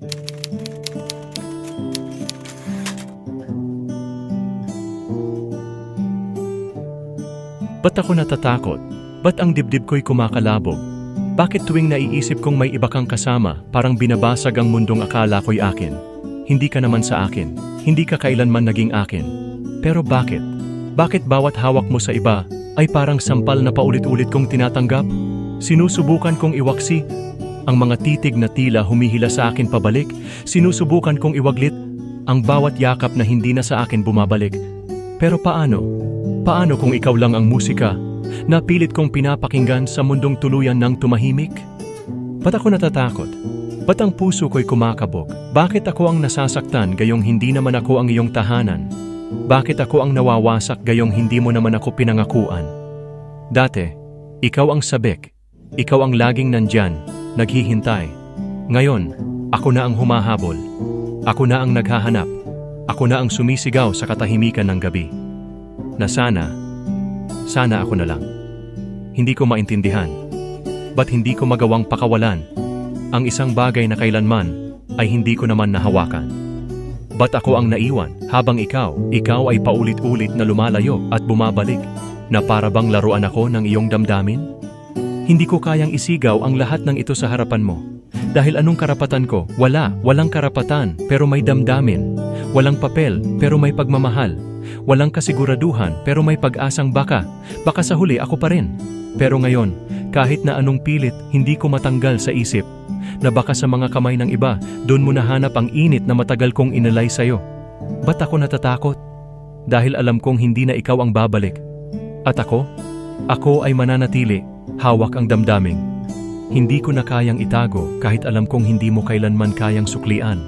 Ba't ako natatakot? Ba't ang dibdib ko'y kumakalabog? Bakit tuwing naiisip kong may iba kang kasama, parang binabasag ang mundong akala ko'y akin? Hindi ka naman sa akin. Hindi ka kailanman naging akin. Pero bakit? Bakit bawat hawak mo sa iba ay parang sampal na paulit-ulit kong tinatanggap? Sinusubukan kong iwaksi ang mga titig na tila humihila sa akin pabalik. Sinusubukan kong iwaglit ang bawat yakap na hindi na sa akin bumabalik. Pero paano? Paano kung ikaw lang ang musika na pilit kong pinapakinggan sa mundong tuluyan ng tumahimik? Ba't ako natatakot? Ba't ang puso ko'y kumakabog? Bakit ako ang nasasaktan gayong hindi naman ako ang iyong tahanan? Bakit ako ang nawawasak gayong hindi mo naman ako pinangakuan? Dati, ikaw ang sabik. Ikaw ang laging nandyan, naghihintay. Ngayon, ako na ang humahabol. Ako na ang naghahanap. Ako na ang sumisigaw sa katahimikan ng gabi. Na sana ako na lang. Hindi ko maintindihan. Ba't hindi ko magawang pakawalan ang isang bagay na kailanman ay hindi ko naman nahawakan? Ba't ako ang naiwan habang ikaw ay paulit-ulit na lumalayo at bumabalik na para bang laruan ako ng iyong damdamin? Hindi ko kayang isigaw ang lahat ng ito sa harapan mo. Dahil anong karapatan ko? Walang karapatan pero may damdamin. Walang papel pero may pagmamahal. Walang kasiguraduhan pero may pag-asang baka sa huli ako pa rin. Pero ngayon, kahit na anong pilit, hindi ko matanggal sa isip na baka sa mga kamay ng iba, doon mo nahanap ang init na matagal kong inalay sa'yo. Ba't ako natatakot? Dahil alam kong hindi na ikaw ang babalik. At ako ay mananatili, hawak ang damdamin. Hindi ko na kayang itago kahit alam kong hindi mo kailanman kayang suklian.